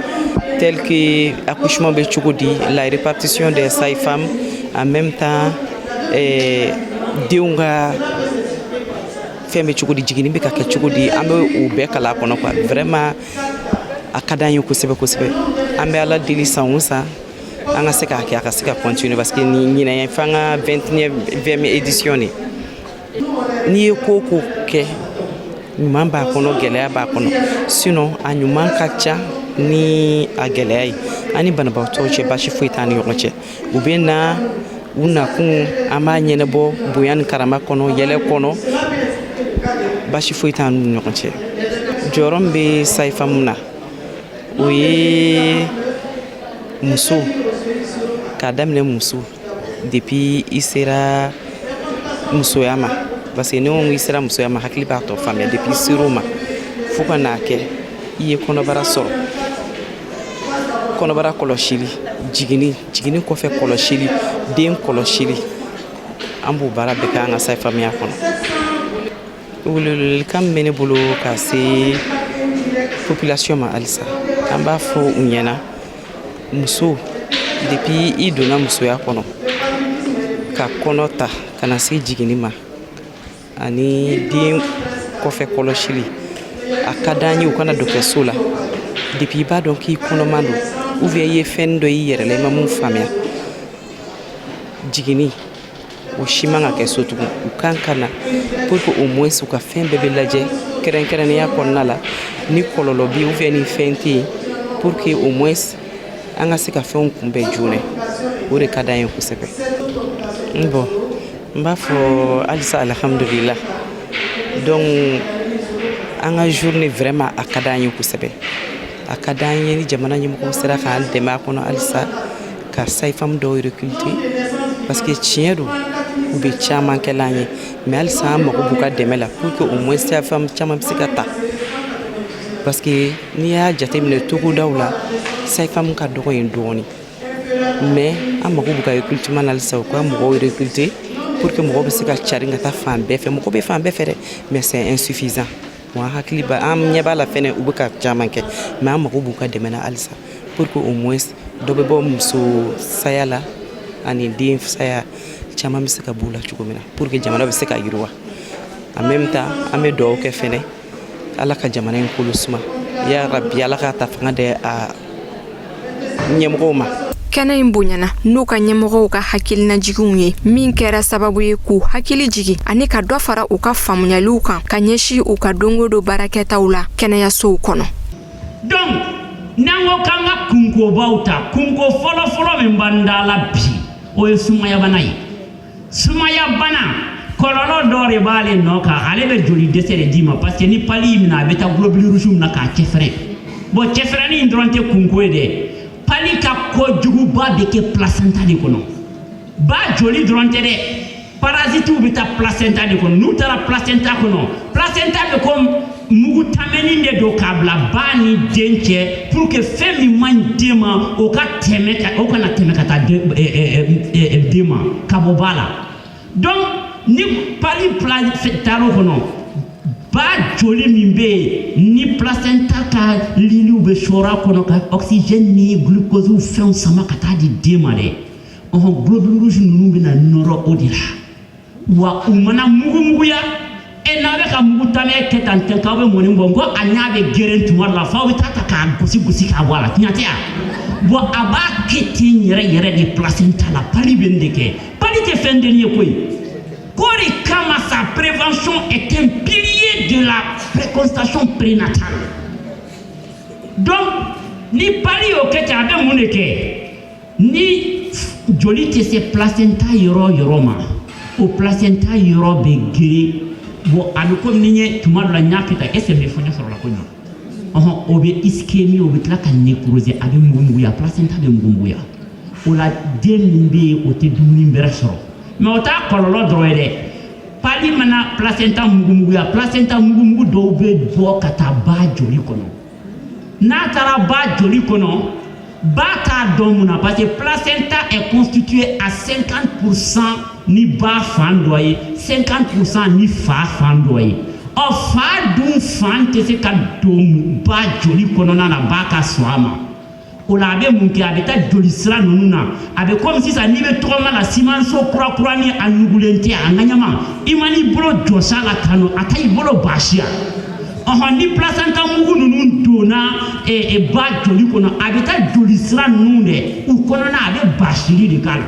tel que accouchement bɛ cogo di la répartition des sages-femmes en même temps denw ka fɛn bɛ cogo di jigini bɛ ka kɛ cogo di an bɛ o bɛɛ kalan kɔnɔ quoi vraiment a ka d'an ye kosɛbɛ kosɛbɛ an bɛ Ala deli san o san an ka se k'a kɛ a ka se ka continuer parce que ni ɲinɛ f'an ka 20e édition de n'i ye ko ko kɛ ɲuman b'a kɔnɔ gɛlɛya b'a kɔnɔ sinon a ɲuman ka ca ni a gɛlɛya ye ani banabagatɔw cɛ basi foyi t'an ni ɲɔgɔn cɛ u bɛ na u nakun an b'a ɲɛnabɔ bonya ni karama kɔnɔ yɛlɛ kɔnɔ basi foyi t'an ni ɲɔgɔn cɛ jɔyɔrɔ min bɛ sayi famu na o ye muso k'a daminɛ muso depuis i sera musoya ma parce que ni ko i sera musoya ma hakili b'a tɔ faamuya depuis i ser'o ma fo ka n'a kɛ i ye kɔnɔbara sɔrɔ kɔnɔbara kɔlɔsili jigini kɔfɛ kɔlɔsili den kɔlɔsili an b'o baara bɛɛ kɛ an ka sayi famuya kɔnɔ welewelekan min bɛ ne bolo ka se population ma halisa an b'a fɔ u ɲɛna muso depuis i donna musoya kɔnɔ ka kɔnɔ ta ka na se jigini ma ani den kɔfɛ kɔlɔsili a ka d'an ye u kana dɔgɔtɔrɔso la depuis i b'a dɔn k'i kɔnɔman don ou bien i ye fɛn dɔ y'i yɛrɛ la i ma mun faamuya jigini o si man ka kɛ so tugun u kan ka na pour que au moins u ka fɛn bɛɛ bɛ lajɛ kɛrɛnkɛrɛnnenya kɔnɔna la ni kɔlɔlɔ bɛ ou bien ni fɛn tɛ yen pour que au moins an ka se ka fɛnw kunbɛn joona o de ka d'an ye kosɛbɛ bon n b'a fɔ halisa alhamdulillah donc an ka journée vraiment a ka d'an ye kosɛbɛ a ka d'an ye ni jamana ɲɛmɔgɔw sera k'an dɛmɛ a kɔnɔ halisa ka sayi famu dɔw recruter parce que tiɲɛ don u bɛ caman kɛla an ye mais halisa an mago b'u ka dɛmɛ la pour que au moins sayi famu caman bɛ se ka ta parce que n'i y'a jateminɛ togodaw la sayi famu ka dɔgɔ yen dɔɔni mais an mago b'u ka recrutement na halisa u ka mɔgɔw recruter pour que mɔgɔw bɛ se ka cari ka taa fan bɛɛ fɛ mɔgɔ bɛ fan bɛɛ fɛ dɛ mais c'est insuffisant wa hakili ba an ɲɛ b'a la fɛnɛ u bɛ ka caman kɛ mais an mago b'u ka dɛmɛ na halisa pour que au moins dɔ bɛ bɔ muso saya la ani den saya caman bɛ se ka b'u la cogo min na pour que jamana bɛ se ka yiriwa en même temps an bɛ dugawu kɛ fɛnɛ Ala ka jamana in kolo suma ya rabbi Ala ka ta fanga de a ɲɛmɔgɔw ma kɛnɛ in bonyana n'u ka ɲɛmɔgɔw ka hakilinajigiw ye min kɛra sababu ye k'u hakili jigi ani ka dɔ fara u ka faamuyaliw kan ka ɲɛsi u ka dongodo baarakɛtaw la kɛnɛyasow kɔnɔ donc n'an ko k'an ka kunkobaw ta kunko fɔlɔfɔlɔ min b'an da la bi o ye sumayabana ye sumayabana kɔlɔlɔ dɔ de b'ale nɔ kan ale bɛ joli dɛsɛ de d'i ma parce que ni pali min na a bɛ taa globule rouge min na k'a cɛfɛrɛn bon cɛfɛrɛnni in dɔrɔn tɛ kunko ye dɛ pali ka kojuguba bɛ kɛ placenta de kɔnɔ ba joli dɔrɔn tɛ dɛ parasitiw bɛ taa placenta de kɔnɔ n'u taara placenta kɔnɔ placenta bɛ ko mugu tamɛni de don k'a bila ba ni den cɛ pour que fɛn min man den ma o ka tɛmɛ o kana tɛmɛ ka taa den ma ka bɔ ba la donc ni pali taar'o kɔnɔ ba joli min bɛ yen ni placenta ka liliw bɛ sɔrɔ a kɔnɔ ka oxygène ni glucose fɛnw sama ka taa di den ma dɛ globule rouge ninnu bɛna nɔrɔ o de la wa u mana mugumuguya n'a bɛ ka mugu tamɛ kɛ tan tɛ k'aw bɛ mɔni bɔ n ko a ɲa bɛ geren tuma dɔ la f'aw bɛ taa ta k'a gosi k'a bɔ a la tiɲɛ tɛ yan bon a b'a kɛ ten yɛrɛ de placenta la pali bɛ nin de kɛ pali tɛ fɛn denni ye koyi kori kama sa prévention est un pilier de la préconception prénatale donc ni pali y'o kɛ ten a bɛ mun de kɛ ni joli tɛ se placenta yɔrɔ ma o placenta yɔrɔ bɛ geren bon a bɛ komi ni ye tuma dɔ la n y'a kɛ tan est ce que n bɛ fɔ ɲɛ sɔrɔ la ko ɲɔ o bɛ ischémie o bɛ tila ka nécroser a bɛ mugumuguya placenta bɛ mugumuguya o la den min bɛ yen o tɛ dumuni bɛrɛ sɔrɔ mais o t'a kɔlɔlɔ dɔrɔn ye dɛ pali mana placenta mugumuguya placenta mugumugu dɔw bɛ bɔ ka taa ba joli kɔnɔ n'a taara ba joli kɔnɔ ba t'a dɔn mun na parce que placenta est constitué à 50% ni ba fan dɔ ye 50% ni fa fan dɔ ye ɔ fa dun fan tɛ se ka don ba joli kɔnɔna na ba ka sɔn a ma o la a bɛ mun kɛ a bɛ taa joli sira ninnu na a bɛ komi sisan n'i bɛ tɔgɔma la simanso kura ni a nugulen tɛ a ŋaɲama i ma n'i bolo jɔsi a la tan a t'a i bolo baasiya ɔhɔn ni placenta mugu ninnu donna ba joli kɔnɔ a bɛ taa joli sira ninnu de u kɔnɔna a bɛ baasili de k'a la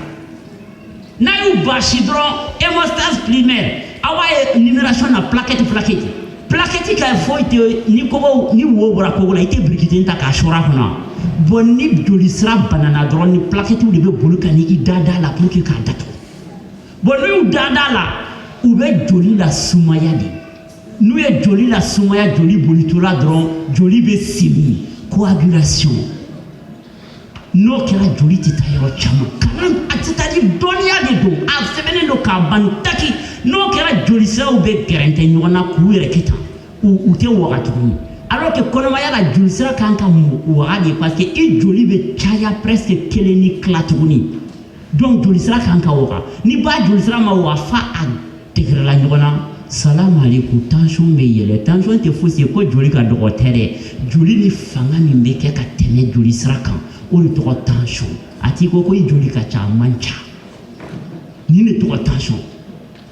n'a y'u baasi dɔrɔn hémostase primaire aw b'a ye numération na plaquette ka foyi tɛ ni kɔgɔ ni wo bɔra kɔgɔ la i tɛ birikiden ta k'a sɔrɔ a kɔnɔ bon ni joli sira banana dɔrɔn ni plaquette de bɛ boli ka ni i da la pour que k'a datugu bon n'u y'u da la u bɛ joli la sumaya de n'u ye joli la sumaya joli bolitola dɔrɔn joli bɛ simi coagulation n'o kɛra joli tɛ taa yɔrɔ caman kalan a tɛ taa ni dɔnniya de don a sɛbɛnnen don k'a ban taki n'o kɛra joli siraw bɛ gɛrɛntɛ ɲɔgɔn na k'u yɛrɛ kɛ tan u tɛ waga tuguni alors que kɔnɔmaya la joli sira kan ka waga de parce que i joli bɛ caya presque kelen ni tila tuguni donc joli sira kan ka waga ni ba joli sira ma waga fa a dɛgɛrɛla ɲɔgɔn na salamu aleykum tension bɛ yɛlɛ tension tɛ fosi ye ko joli ka dɔgɔ tɛ dɛ joli ni fanga min bɛ kɛ ka tɛmɛ joli sira kan o de tɔgɔ tension a t'i ko i joli ka ca a man ca nin de tɔgɔ tension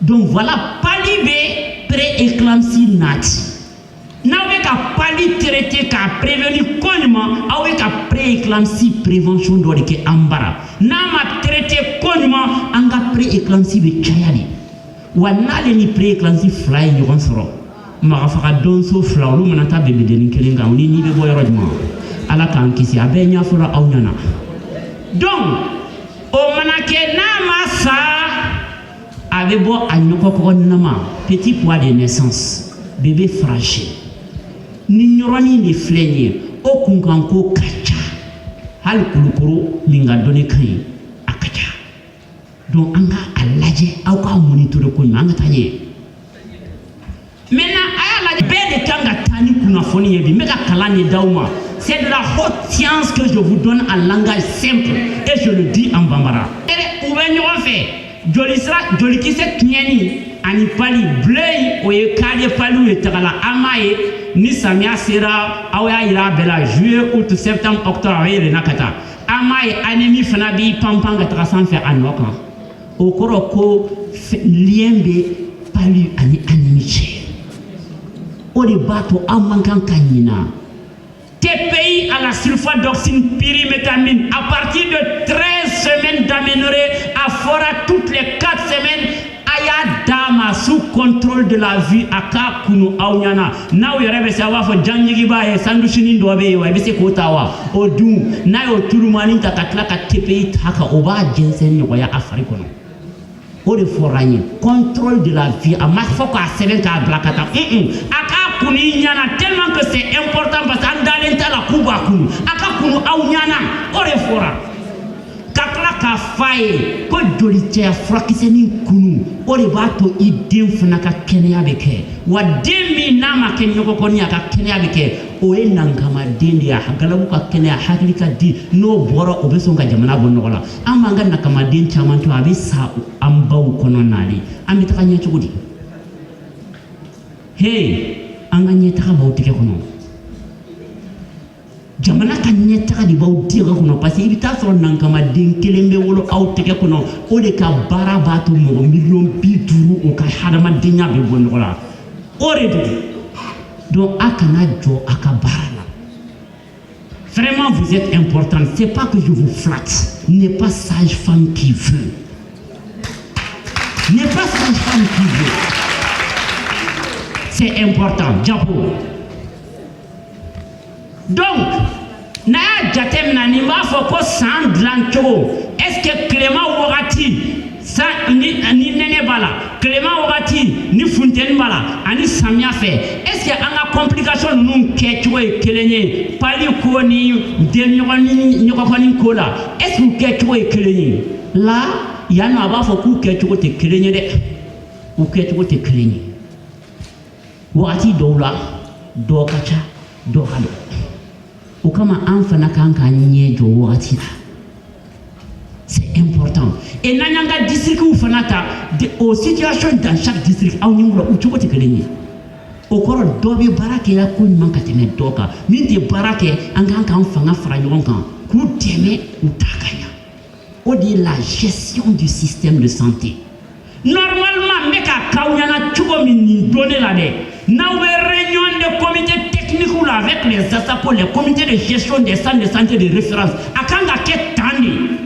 donc voilà pali bɛ pré-éclampsie nati n'aw bɛ ka pali traité k'a prévenir ko ɲuman aw bɛ ka pré-éclampsie prévention dɔ de kɛ an bara n'a ma traité ko ɲuman an ka pré-éclampsie bɛ caya de wa n'ale ni pré-éclampsie fila ye ɲɔgɔn sɔrɔ magafaga donso fila olu mana taa bebedenin kelen kan ni n'i bɛ bɔ yɔrɔ jumɛn ala k'an kisi a bɛɛ ɲɛfɔla aw ɲɛna donc o mana kɛ n'a ma sa a bɛ bɔ a ɲɔgɔnkɔgɔnama petit poids de naissance bébé fragile ni yɔrɔnin de filɛ nin ye o kunkanko ka ca hali kulukoro min ka dɔnni ka ɲi a ka ca donc an ka a lajɛ aw k'a monitore ko ɲuman an ka taa ɲɛ maintenant a y'a lajɛ bɛɛ de kan ka taa ni kunnafoni ye bi n bɛ ka kalan de d'aw ma c'est de la haute science que je vous donne en langage simple et je le dis en bambara u bɛ ɲɔgɔn fɛ jolikisɛ tiɲɛni ani pali bleu o ye kare paliw ye tagala an m'a ye ni samiya sera aw y'a yira a bɛɛ la juillet août septembre octobre a bɛ yɛlɛnna ka taa an m'a ye anémie fana b'i panpan ka taga sanfɛ a nɔ kan o kɔrɔ ko lien bɛ pali ani anémie cɛ o de b'a to aw man kan ka ɲina TPI à la sulfadoxine pyrimétamine à partir de 13 semaines d'aménorrhée à fora toutes les 4 semaines aya dama sous contrôle de la vie a ka kunu aw ɲana n'aw yɛrɛ bɛ se a b'a fɔ janjigiba ye sandushinin dɔ bɛ yen wa i bɛ se k'o ta wa o dun n'a y'o tulumani ta ka tila ka TPI ta kan o b'a jɛnsɛn nɔgɔya a fari kɔnɔ o de fɔra n ye contrôle de la vie a ma fɔ k'a sɛbɛn k'a bila ka taa a ka kunu i ɲana tellement que c'est important parce que an dalen t'a la k'u b'a kunu a ka kunu aw ɲana o de fɔra ka tila k'a f'a ye ko jolicɛya furakisɛnin kunu o de b'a to i den fana ka kɛnɛya bɛ kɛ wa den min n'a ma kɛ ɲɔgɔnkɔni a ka kɛnɛya bɛ kɛ o ye nankamaden de ye a galabu ka kɛnɛya hakili ka di n'o bɔra o bɛ sɔn ka jamana bɔ nɔgɔ la an b'an ka nakamaden caman to a bɛ sa an baw kɔnɔ nali an bɛ taga ɲɛ cogo di hey an ka ɲɛtaga b'aw tɛgɛ kɔnɔ jamana ka ɲɛtaga de b'aw tɛgɛ kɔnɔ parce que i bɛ taa sɔrɔ nankamaden kelen bɛ wolo aw tɛgɛ kɔnɔ o de ka baara b'a to mɔgɔ miliyɔn 50 o ka hadamadenya bɛ bɔ nɔgɔ la o de don donc a kana jɔ a ka baara la vraiment vous êtes important c'est pas que je vous flatte n'est pas sage-femme qui veut n'est pas sage-femme qui veut c'est important diapo donc n'a y'a jateminɛ nin b'a fɔ ko san dilan cogo est ce que tilema wagati ni nɛnɛ bala clément wagati ni fontaine bala ani samia fait est-ce que anga complication nous ke choy kelenye pali ko ni de nyokoni ko la est-ce que ke choy kelenye là yana ba fo ku ke choy te kelenye de ou ke choy te kelenye wagati dola do kacha do hado ou kama anfana kanka nye jo wagati la. C'est important. Et nanyanga district ou fanata aux situations dans chaque district au niveau où tu peux te gagner. Au corps d'obi barake ya ko nyman kateme doka. Min te barake anga kan fanga fra nyonkan. Ku teme ou takanya. On dit la gestion du système de santé. Normalement meka kawnyana chuko min donner la de. Na réunion de comité technique ou avec les ASAPO, les comités de gestion des centres de santé de référence. Akanga ke tani.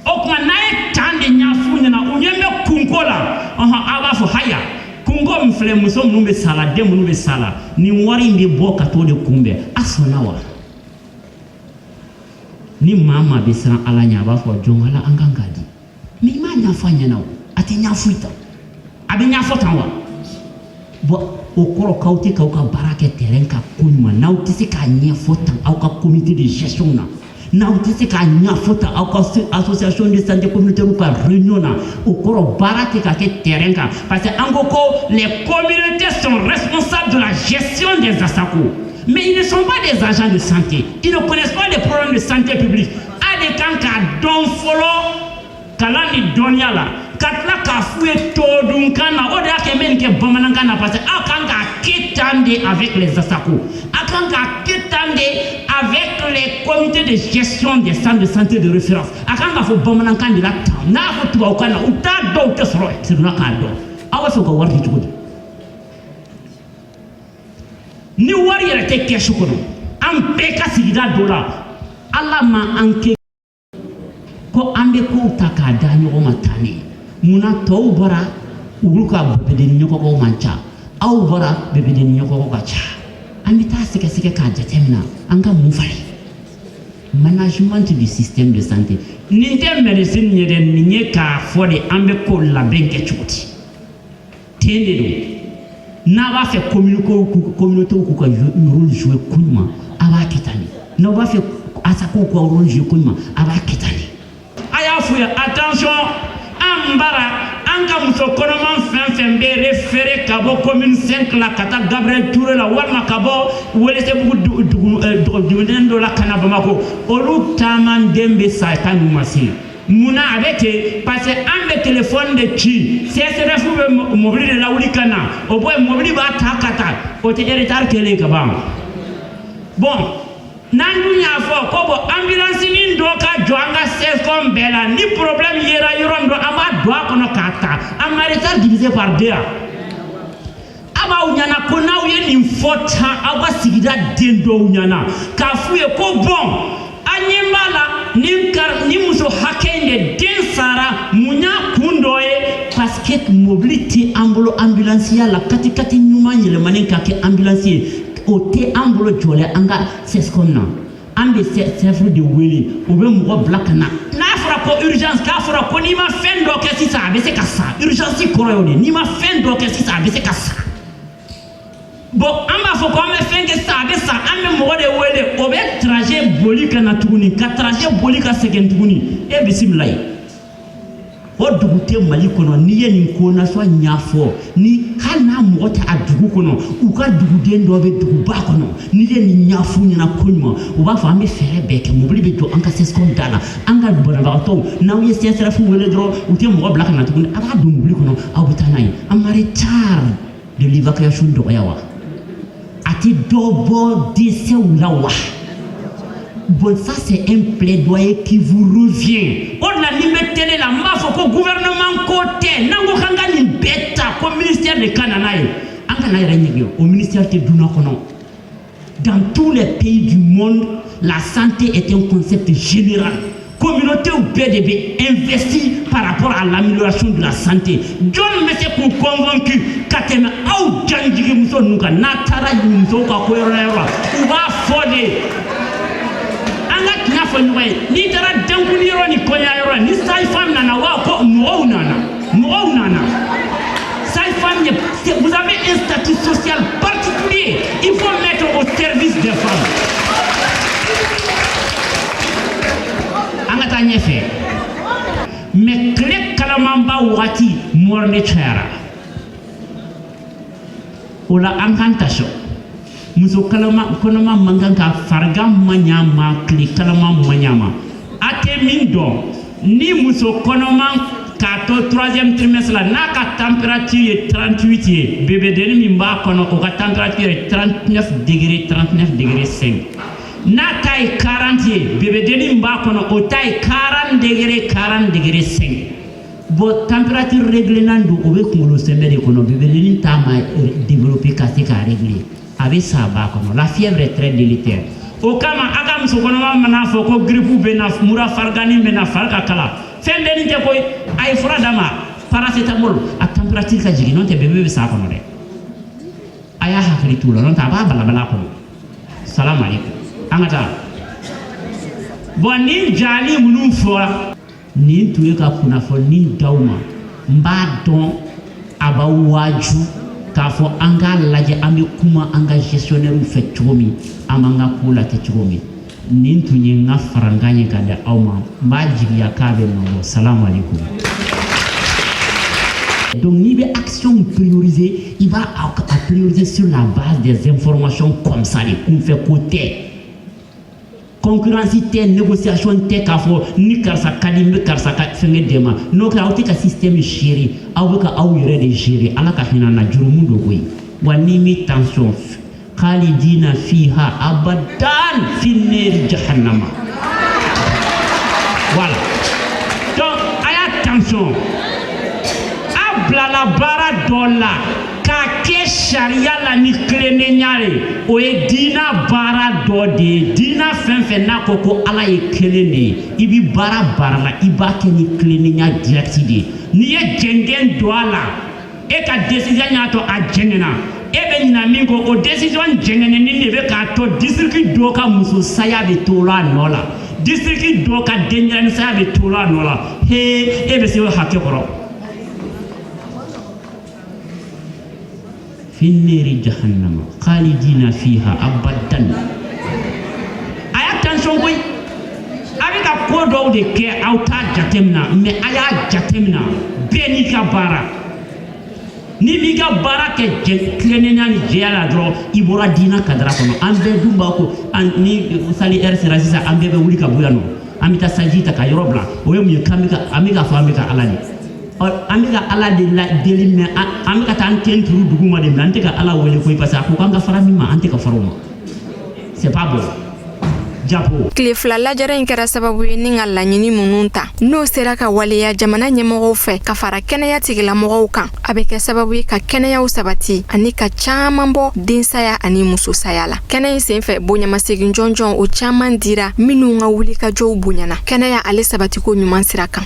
Okuma nae tande nyafu nyana unyembe kunkola aba fo haya kungo mfle muso mnumbe sala de mnumbe sala ni wari mbi boka to de kumbe asonawa ni mama besran ala nya ba fo jongala angangadi mi ma nyafa nyana ati nyafuita abi nyafo tanwa bo okoro kauti kauka barake terenka kunma na utisi ka nyafo tan au ka comité de gestion na na utisi ka nyafota au association de santé communautaire ou ka réunion na okoro barate ka ke terrain ka parce que angoko les communautés sont responsables de la gestion des asako mais ils ne sont pas des agents de santé, ils ne connaissent pas les problèmes de santé publique a des kan ka don follow kalani donia la katla ka foué todun kana oda ke men ke bamananga parce que akanga ketande avec les asako akanga ketande avec les comités de gestion des centres de santé de référence akanga fo bamananga de la na fo tuba kana uta do te soro tirna ka do awa fo ko warti tukudi ni wari yere te kesu kono am be ka sigida dola alla ma anke ko ande ko taka da nyogo matani muna to bara uruka bebe de nyoko ko mancha au bara bebe de nyoko ko gacha amita sike sike ka jatemna anga mufali management du système de santé ninte medicine nyede ninye ka fode ambe ko la benke chuti tende do na va faire communauté ko ka rôle jouer kunma aba kitani na va faire asako ko rôle jouer kunma aba kitani aya fuya attention ambara anga muso konoman fen be référé kabo commune 5 la kata Gabriel Touré la warma kabo wele se bugu du la kanabamako olu taman dembe satan masi muna abete parce que ambe téléphone de chi CSRF be mobile de la ulikana o boy mobile ba takata o te retard kele kabam bon nandu nya fo ko bo ambulance ni ndoka joanga ses comme bela ni problème yera yorom do ama doa kono kata ama retard divisé par 2 aba unyana kona uye ni mfota aba sigida dendo unyana kafuye ko bon anyembala ni muso hakende den sara munya kundoye parce que mobilité ambulancière la katikati nyuma yele maninka ke ambulancier ote ambolo jole anga seskonna ambe sefru de weli obe mo black na fara ko urgence ka fara ko ni ma fendo ke si sa be se kasa urgence ko yoni ni ma fendo ke si sa be se kasa bon amba fo ko me fenge sa be sa ambe mo de wele obe trajet bolika na tuguni ka trajet bolika seken tuguni e bismillah o dugute mali kono ni ye ni ko na so nyafo ni kana mota adugu kono uka dugude ndobe dugu ba kono ni ye ni nyafu nyina konyo o ba fa me fere beke mobili be to anka ses kon dala anga bona ba to na ye sesra fu wele dro ute mo blaka na tuguni aba do mobili kono abutanai amare tar de l'évacuation de yawa ati dobo dise ulawa. Bon, ça c'est un plaidoyer qui vous revient. On a limité la mafia au gouvernement côté. Nango kanga ni beta au ministère de Kananaï. Au ministère de Dunakono. Dans tous les pays du monde, la santé est un concept général. Communauté ou BDB investit par rapport à l'amélioration de la santé. John Messe pour convaincu qu'atema au janjigi muso nuka natara muso ka koyora ou va fode. Anga nyafo ni tara dankuni yoro ni konya yoro ni sai fam na wa ko mo unana ale fɛ mais tile kalamanba wagati mɔrɔne cayara o la an k'an ta sɔn muso kɔnɔma man kan ka farigan ma ɲa ma tile kalaman ma ɲa ma a tɛ min dɔn ni muso kɔnɔma k'a to 3e trimestre la n'a ka température ye 38 ye bébédeni min b'a kɔnɔ o ka température ye 39 degré 5 n'a ta ye 40 ye bébédeni min b'a kɔnɔ o ta ye 40 degré 5 bon température réglée nan do o bɛ kunkolo sɛmɛ de kɔnɔ bébédeni t'a ma développer ka se k'a régler a bɛ sa b'a kɔnɔ la fièvre est très délétère o kama a ka muso kɔnɔma mana fɔ ko grippe bɛ na mura farigani bɛ na fari ka kala fɛn denni tɛ koyi a ye fura d'a ma paracétamol a température ka jigin n'o tɛ bébé bɛ sa kɔnɔ dɛ a y'a hakili t'o la n'o tɛ a b'a balabala a kɔnɔ salamu aleykum an ka taa bon nin jali minnu fɔra nin tun ye ka kunnafoni d'aw ma n b'a dɔn a b'aw waaju k'a fɔ an k'a lajɛ an bɛ kuma an ka gestionnaire fɛ cogo min an b'an ka ko latɛ cogo min nin tun ye n ka farankan ye ka di aw ma n b'a jigiya k'a bɛ nɔ bɔ salamu aleykum donc n'i bɛ action prioriser i b'a prioriser sur la base des informations comme ça de kunfɛ ko tɛ concurrence tɛ négociation tɛ k'a fɔ ni karisa ka di n bɛ karisa ka fɛngɛ dɛmɛ ma n'o kɛra aw tɛ ka système gérer aw bɛ ka aw yɛrɛ de gérer ala ka hinɛ na jurumu do koyi wa n'i mi tension khalidina fiha abadan fi nar jahannama voilà donc a y'a tension a bilala baara dɔ la k'a kɛ sariya la ni tilennenya ye o ye diina baara dɔ de ye diina fɛn fɛn n'a ko ko ala ye kelen de ye i bi baara baara la i b'a kɛ ni tilennenya direct de ye n'i ye jɛngɛn don a la e ka décision y'a to a jɛngɛnna e bɛ ɲina min kɔ o décision jɛngɛnni de bɛ k'a to district dɔ ka muso saya bɛ to la a nɔ la district dɔ ka denɲɛrɛnin saya bɛ to la a nɔ la he e bɛ se o hakɛ kɔrɔ في النار جهنم خالدين فيها أبدا أيا تنشون كوي أبي كقول داود كي أو تا جاتمنا مي أيا جاتمنا بيني كبارا ni mi ka baara kɛ tilennenya ni jɛya la dɔrɔn i bɔra diina kadira kɔnɔ an bɛɛ dun b'a ko ni sali heure sera sisan an bɛɛ bɛ wuli ka bɔ yan nɔ an bɛ taa saji ta ka yɔrɔ bila o ye mun ye an bɛ ka fɔ an bɛ ka ala de an bɛ ka ala de la deli mɛ an bɛ ka taa an ten turu dugu ma de mɛ an tɛ ka ala wele koyi parce que a ko k'an ka fara min ma an tɛ ka fara o ma c'est pas bon. Tile fila lajɛrɛ in kɛra sababu ye ni ka laɲini minnu ta n'o sera ka waleya jamana ɲɛmɔgɔw fɛ ka fara kɛnɛya tigilamɔgɔw kan a bɛ kɛ sababu ye ka kɛnɛyaw sabati ani ka caaman bɔ densaya ani musosaya la kɛnɛ in senfɛ bonyamasegin jɔnjɔn o caaman dira minnu ka wuli ka jɔw bonyana kɛnɛya ale sabatiko ɲuman sira kan